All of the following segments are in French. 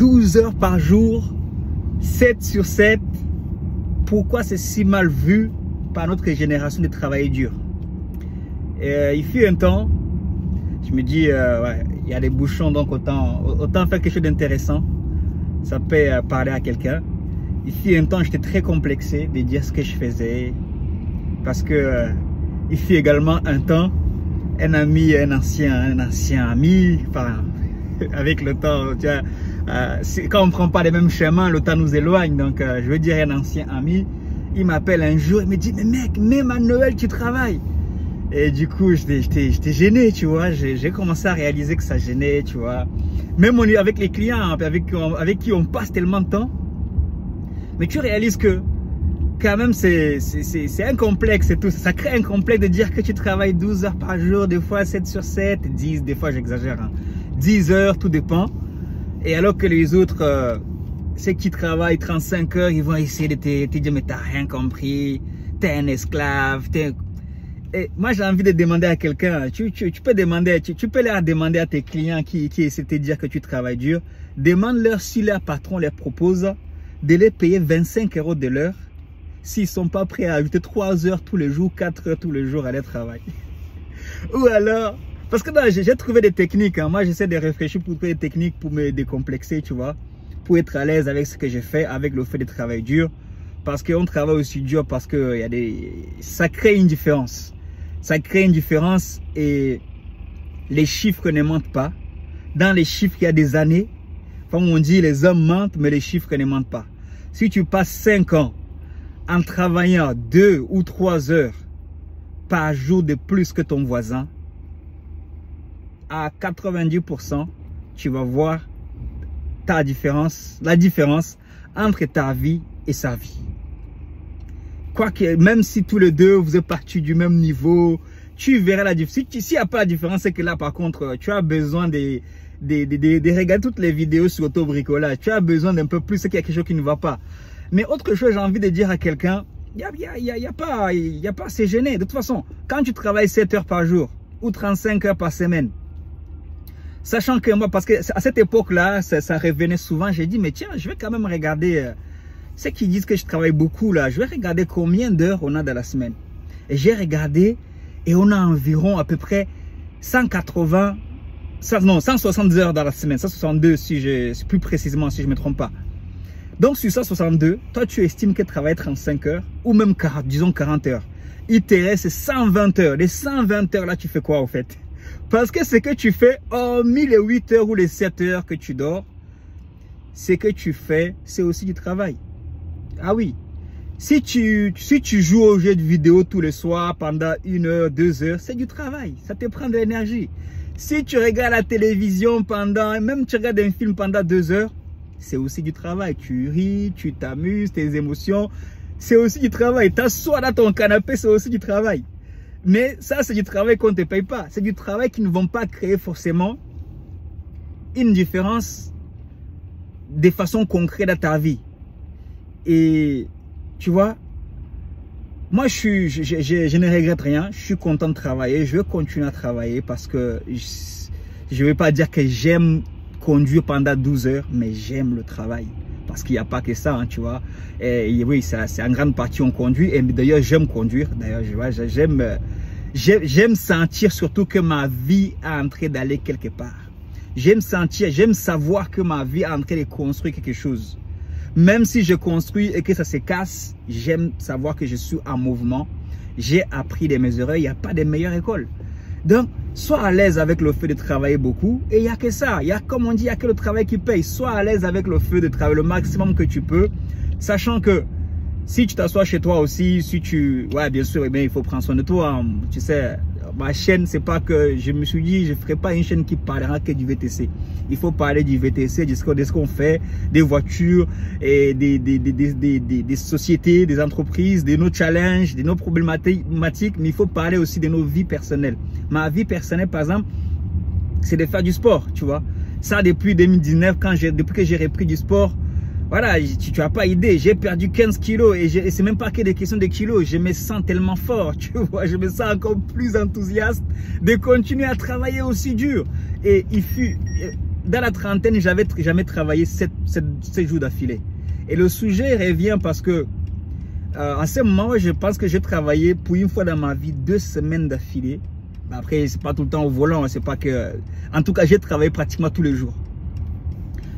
12 heures par jour, 7 sur 7. Pourquoi c'est si mal vu par notre génération de travailler dur? Il fut un temps, je me dis, ouais, il y a des bouchons, donc autant faire quelque chose d'intéressant. Ça peut parler à quelqu'un. Il fut un temps, j'étais très complexé de dire ce que je faisais. Parce que il fut également un temps, un ancien ami, enfin, avec le temps, tu vois, quand on ne prend pas les mêmes chemins, le temps nous éloigne. Donc, je veux dire, un ancien ami, il m'appelle un jour, il me dit, mais mec, même à Noël, tu travailles. Et du coup, j'étais gêné, tu vois. J'ai commencé à réaliser que ça gênait, tu vois. Même avec les clients, avec qui on passe tellement de temps. Mais tu réalises que, quand même, c'est un complexe et tout. Ça crée un complexe de dire que tu travailles 12 heures par jour, des fois 7 sur 7, 10, des fois j'exagère, hein, 10 heures, tout dépend. Et alors que les autres, ceux qui travaillent 35 heures, ils vont essayer de te dire, mais t'as rien compris, t'es un esclave, Et moi, j'ai envie de demander à quelqu'un, tu peux leur demander à tes clients qui essaient de te dire que tu travailles dur, demande-leur si leur patron leur propose de les payer 25 € de l'heure s'ils ne sont pas prêts à ajouter 3 heures tous les jours, 4 heures tous les jours à leur travail. Ou alors, parce que j'ai trouvé des techniques, hein. Moi j'essaie de réfléchir pour trouver des techniques pour me décomplexer, tu vois, pour être à l'aise avec ce que je fais, avec le fait de travailler dur, parce qu'on travaille aussi dur, parce que ça crée une différence. Ça crée une différence et les chiffres ne mentent pas. Dans les chiffres, il y a des années. Comme on dit, les hommes mentent, mais les chiffres ne mentent pas. Si tu passes 5 ans en travaillant 2 ou 3 heures par jour de plus que ton voisin, à 90%, tu vas voir la différence entre ta vie et sa vie. Quoique, même si tous les deux, vous êtes partis du même niveau, tu verras la différence. S'il n'y a pas la différence, c'est que là, par contre, tu as besoin de regarder toutes les vidéos sur l'autobricolage. Tu as besoin d'un peu plus, c'est qu'il y a quelque chose qui ne va pas. Mais autre chose, j'ai envie de dire à quelqu'un, il n'y a pas à se gêner. De toute façon, quand tu travailles 7 heures par jour ou 35 heures par semaine, sachant que moi, parce que à cette époque-là, ça revenait souvent, j'ai dit, mais tiens, je vais quand même regarder... Ceux qui disent que je travaille beaucoup là, je vais regarder combien d'heures on a dans la semaine. Et j'ai regardé et on a environ à peu près 170 heures dans la semaine. 162 si plus précisément si je ne me trompe pas. Donc sur 162, toi tu estimes que tu travailles 35 heures ou même 40, disons 40 heures. Il te reste 120 heures. Les 120 heures là, tu fais quoi au fait? Parce que ce que tu fais, hormis les 8 heures ou les 7 heures que tu dors, ce que tu fais, c'est aussi du travail. Ah oui, si tu joues aux jeux de vidéo tous les soirs pendant 1 heure, 2 heures, c'est du travail, ça te prend de l'énergie. Si tu regardes la télévision même tu regardes un film pendant 2 heures, c'est aussi du travail. Tu ris, tu t'amuses, tes émotions, c'est aussi du travail. T'assois dans ton canapé, c'est aussi du travail. Mais ça, c'est du travail qu'on ne te paye pas. C'est du travail qui ne vont pas créer forcément une différence de façon concrète dans ta vie. Et tu vois, moi je ne regrette rien, je suis content de travailler, je veux continuer à travailler parce que je ne vais pas dire que j'aime conduire pendant 12 heures, mais j'aime le travail. Parce qu'il n'y a pas que ça, hein, tu vois. Et oui, c'est en grande partie on conduit, et d'ailleurs j'aime conduire, d'ailleurs j'aime sentir surtout que ma vie est en train d'aller quelque part. J'aime savoir que ma vie est en train de construire quelque chose. Même si je construis et que ça se casse, j'aime savoir que je suis en mouvement. J'ai appris de mes erreurs. Il n'y a pas de meilleure école. Donc, sois à l'aise avec le fait de travailler beaucoup. Et il n'y a que ça. Comme on dit, il n'y a que le travail qui paye. Sois à l'aise avec le fait de travailler le maximum que tu peux. Sachant que si tu t'assois chez toi aussi, ouais, bien sûr, il faut prendre soin de toi. Tu sais, ma chaîne, c'est pas que je me suis dit, je ne ferai pas une chaîne qui parlera que du VTC. Il faut parler du VTC, de ce qu'on fait, des voitures, et des sociétés, des entreprises, de nos challenges, de nos problématiques, mais il faut parler aussi de nos vies personnelles. Ma vie personnelle, par exemple, c'est de faire du sport, tu vois. Ça, depuis 2019, depuis que j'ai repris du sport, voilà, tu n'as pas idée, j'ai perdu 15 kilos et c'est même pas que des questions de kilos, je me sens tellement fort, tu vois, je me sens encore plus enthousiaste de continuer à travailler aussi dur. Et dans la trentaine, j'avais jamais travaillé 7 jours d'affilée. Et le sujet revient parce que à ce moment, je pense que j'ai travaillé pour une fois dans ma vie 2 semaines d'affilée. Après, c'est pas tout le temps au volant, c'est pas que... En tout cas, j'ai travaillé pratiquement tous les jours.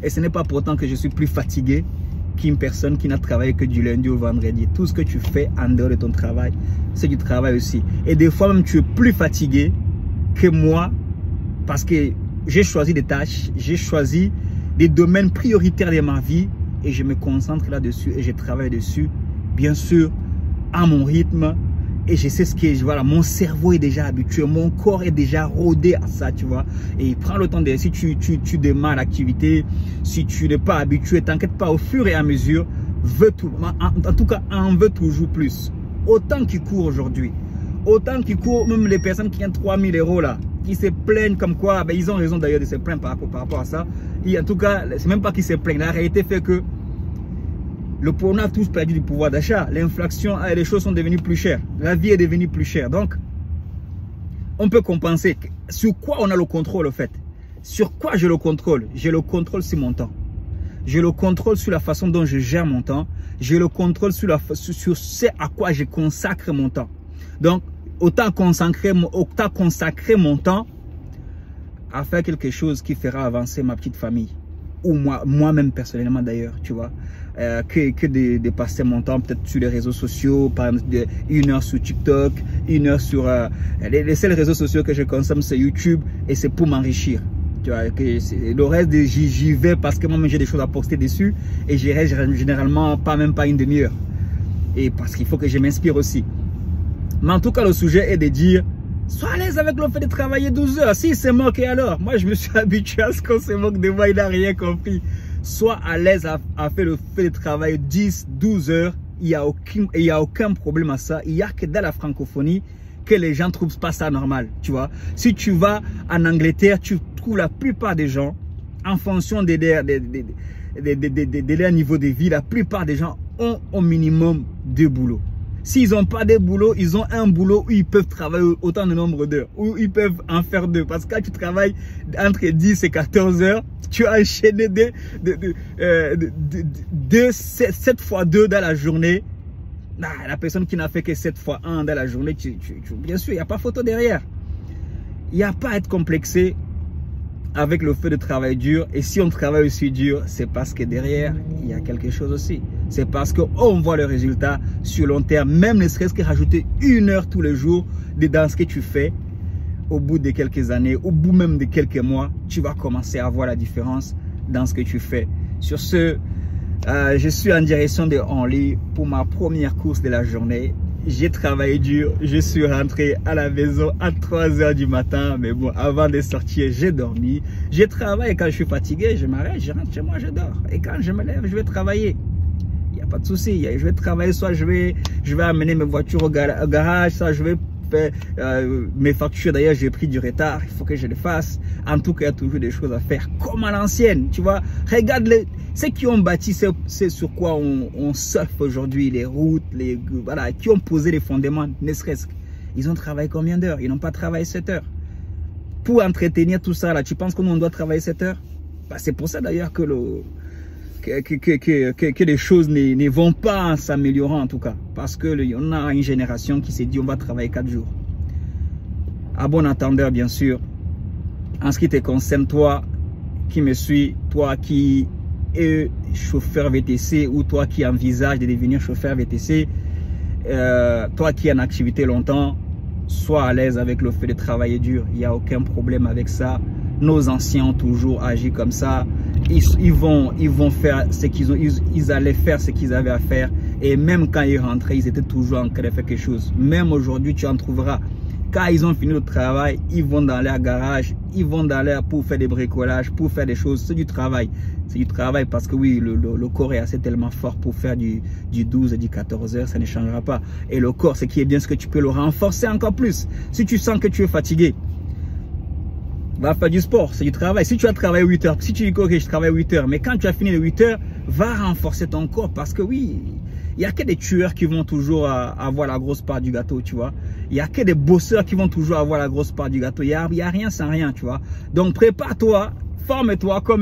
Et ce n'est pas pourtant que je suis plus fatigué qu'une personne qui n'a travaillé que du lundi au vendredi. Tout ce que tu fais en dehors de ton travail, c'est du travail aussi. Et des fois même, tu es plus fatigué que moi parce que j'ai choisi des tâches, j'ai choisi des domaines prioritaires de ma vie et je me concentre là-dessus et je travaille dessus, bien sûr, à mon rythme. Et je sais ce que, voilà, mon cerveau est déjà habitué, mon corps est déjà rodé à ça, tu vois. Et prends le temps de, si tu démarres l'activité, si tu n'es pas habitué, t'inquiète pas, au fur et à mesure, en tout cas, en veut toujours plus. Autant qu'ils courent aujourd'hui, autant qu'ils courent, même les personnes qui gagnent 3000 € là, qui se plaignent comme quoi, ben, ils ont raison d'ailleurs de se plaindre par rapport à ça. Et en tout cas, c'est même pas qu'ils se plaignent, la réalité fait que on a tous perdu du pouvoir d'achat. L'inflation, les choses sont devenues plus chères. La vie est devenue plus chère. Donc, on peut compenser. Sur quoi on a le contrôle, au fait? Sur quoi j'ai le contrôle? J'ai le contrôle sur mon temps. J'ai le contrôle sur la façon dont je gère mon temps. J'ai le contrôle sur ce à quoi je consacre mon temps. Donc, autant consacrer mon temps à faire quelque chose qui fera avancer ma petite famille. Ou moi-même personnellement d'ailleurs, tu vois, que de passer mon temps peut-être sur les réseaux sociaux, par exemple 1 heure sur TikTok, 1 heure sur... les seuls réseaux sociaux que je consomme, c'est YouTube et c'est pour m'enrichir. Tu vois, le reste, j'y vais parce que moi-même j'ai des choses à poster dessus et j'y reste généralement même pas une demi-heure. Et parce qu'il faut que je m'inspire aussi. Mais en tout cas, le sujet est de dire... Sois à l'aise avec le fait de travailler 12 heures. Si c'est moqué alors, moi je me suis habitué à ce qu'on se moque de moi, il n'a rien compris. Sois à l'aise à faire le fait de travailler 10, 12 heures. Il n'y a aucun problème à ça. Il n'y a que dans la francophonie que les gens ne trouvent pas ça normal. Tu vois, si tu vas en Angleterre, tu trouves la plupart des gens, en fonction de leur niveau de vie, la plupart des gens ont au minimum 2 boulots. S'ils n'ont pas de boulot, ils ont un boulot où ils peuvent travailler autant de nombre d'heures, où ils peuvent en faire 2. Parce que quand tu travailles entre 10 et 14 heures, tu as enchaîné 7 fois 2 dans la journée. La personne qui n'a fait que 7 fois 1 dans la journée, bien sûr, il n'y a pas photo derrière. Il n'y a pas à être complexé avec le fait de travailler dur. Et si on travaille aussi dur, c'est parce que derrière, il y a quelque chose aussi. C'est parce qu'on voit le résultat sur long terme, même ne serait-ce que rajouter 1 heure tous les jours dans ce que tu fais. Au bout de quelques années, au bout même de quelques mois, tu vas commencer à voir la différence dans ce que tu fais. Sur ce, je suis en direction de Only pour ma première course de la journée. J'ai travaillé dur, je suis rentré à la maison à 3 h du matin, mais bon, avant de sortir, j'ai dormi. Je travaille, quand je suis fatigué, je m'arrête, je rentre chez moi, je dors. Et quand je me lève, je vais travailler. Il n'y a pas de souci, je vais travailler, soit je vais amener mes voitures au garage, soit je vais faire mes factures. D'ailleurs, j'ai pris du retard, il faut que je les fasse. En tout cas, il y a toujours des choses à faire, comme à l'ancienne, tu vois. Regarde ceux qui ont bâti, c'est sur quoi on surfe aujourd'hui, les routes, voilà, qui ont posé les fondements, ne serait-ce qu'ils ont travaillé combien d'heures? Ils n'ont pas travaillé 7 heures. Pour entretenir tout ça, là, tu penses qu'on doit travailler 7 heures? Bah, c'est pour ça d'ailleurs que les choses ne vont pas s'améliorer en tout cas. Parce qu'on a une génération qui s'est dit on va travailler 4 jours. À bon entendeur, bien sûr. En ce qui te concerne, toi qui me suis, toi qui es chauffeur VTC ou toi qui envisage de devenir chauffeur VTC, toi qui es en activité longtemps, sois à l'aise avec le fait de travailler dur. Il n'y a aucun problème avec ça. Nos anciens ont toujours agi comme ça. Ils vont faire ce ils allaient faire ce qu'ils avaient à faire. Et même quand ils rentraient, ils étaient toujours en train de faire quelque chose. Même aujourd'hui, tu en trouveras. Quand ils ont fini le travail, ils vont dans leur garage, ils vont dans l'air pour faire des bricolages, pour faire des choses. C'est du travail. C'est du travail parce que oui, le corps est assez tellement fort pour faire du 12 et du 14 heures, ça ne changera pas. Et le corps, ce qui est bien, c'est que tu peux le renforcer encore plus. Si tu sens que tu es fatigué, va faire du sport, c'est du travail. Si tu as travaillé 8 heures, si tu dis ok, je travaille 8 heures, mais quand tu as fini les 8 heures, va renforcer ton corps parce que oui, il n'y a que des tueurs qui vont toujours avoir la grosse part du gâteau, tu vois. Il n'y a que des bosseurs qui vont toujours avoir la grosse part du gâteau. Il n'y a rien sans rien, tu vois. Donc prépare-toi, forme-toi comme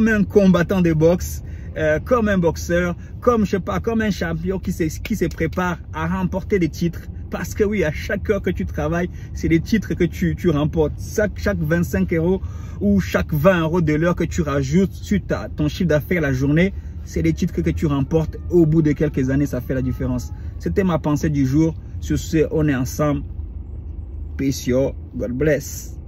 un combattant de boxe, comme un boxeur, comme, je sais pas, comme un champion qui se prépare à remporter des titres. Parce que oui, à chaque heure que tu travailles, c'est des titres que tu remportes. Chaque 25 € ou chaque 20 € de l'heure que tu rajoutes sur ton chiffre d'affaires la journée, c'est des titres que tu remportes. Au bout de quelques années, ça fait la différence. C'était ma pensée du jour. Sur ce, on est ensemble. Peace, yo. God bless.